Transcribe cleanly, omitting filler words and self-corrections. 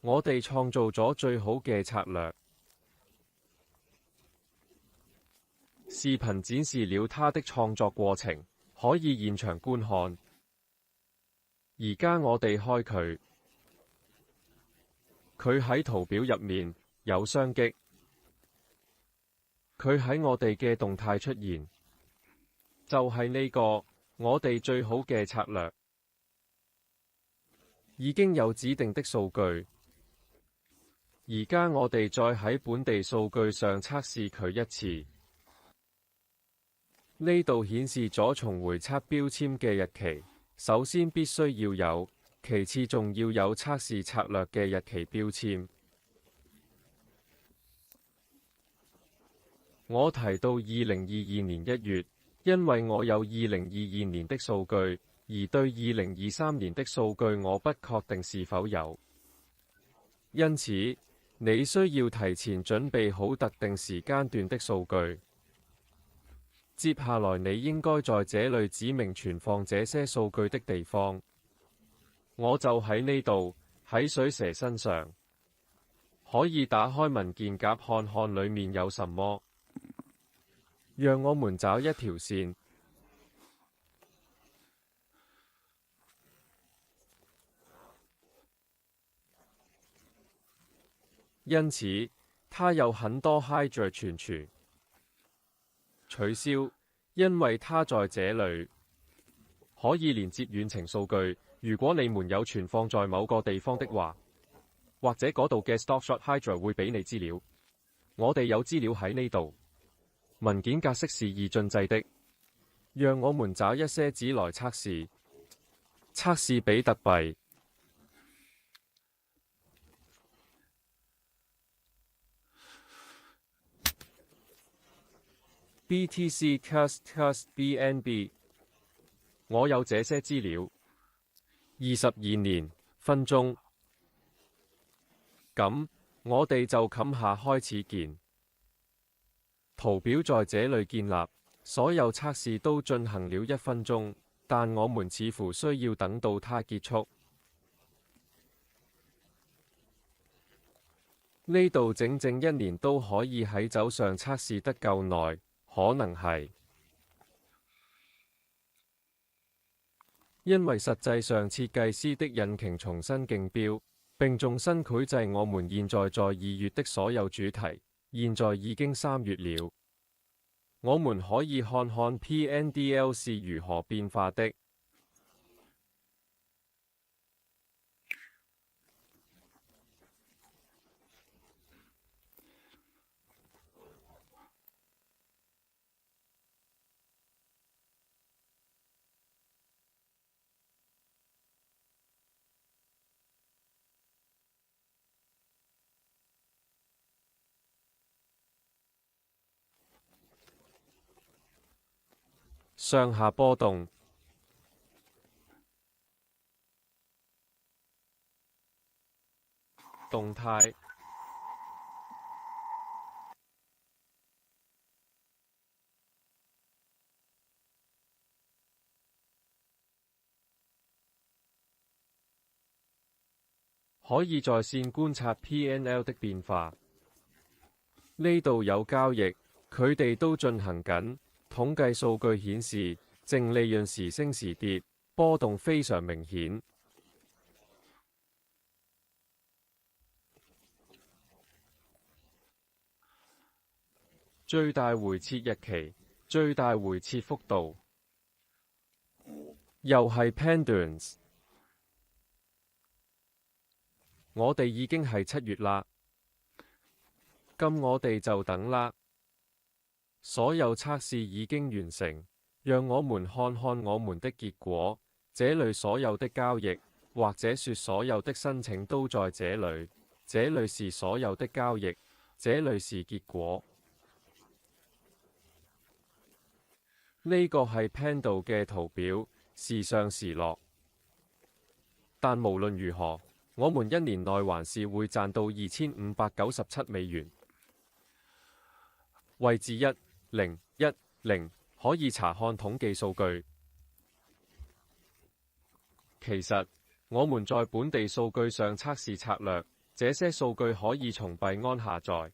我哋創造咗最好嘅策略。視頻展示了他的創作過程，可以現場觀看。而家我哋開佢，佢喺圖表入面有雙擊，佢喺我哋嘅動態出現，就係呢個我哋最好嘅策略。已經有指定的數據，而家我哋再喺本地數據上測試佢一次。呢度顯示咗重回測標籤嘅日期，首先必須要有，其次仲要有測試策略嘅日期標籤。我提到2022年1月，因為我有2022年的數據，而對2023年的數據我不確定是否有。因此，你需要提前準備好特定時間段的數據。接下來你應該在這裏指明存放這些數據的地方。我就喺呢度，喺水蛇身上。可以打開文件夾看看裡面有什麼。讓我們找一條線。因此，它有很多 Hydra 存儲。取消，因為它在這裏。可以連接遠程數據，如果你們有存放在某個地方的話，或者嗰度嘅 Snapshot Hydra 會俾你資料。我哋有資料喺呢度。文件格式是二進制的。讓我們找一些紙來測試。測試比特幣。BTC Cust BNB。我有這些資料。22年分鐘。咁，我哋就冚下開始鍵。圖表在這裏建立，所有測試都進行了1分鐘，但我們似乎需要等到它結束。呢度整整1年都可以喺酒上測試得夠耐，可能係因為實際上設計師的引擎重新競標，並重新繪製我們現在在2月的所有主題。現在已經3月了，我們可以看看 PNDL 是如何變化的。上下波動。動態。可以在線觀察 PNL 的變化。呢度有交易，佢哋都進行緊。統計數據顯示，淨利潤時升時跌，波動非常明顯。最大回撤日期，最大回撤幅度，又係 Pendulums。我哋已經係7月啦，咁我哋就等啦。所有測試已經完成，讓我們看看我們的結果。這裏所有的交易，或者說所有的申請都在這裏。這裏是所有的交易，這裏是結果。呢個係 Pendle 嘅圖表，時上時落。但無論如何，我們1年內還是會賺到2597美元。位置1010可以查看統計數據。其實，我們在本地數據上測試策略，這些數據可以從幣安下載。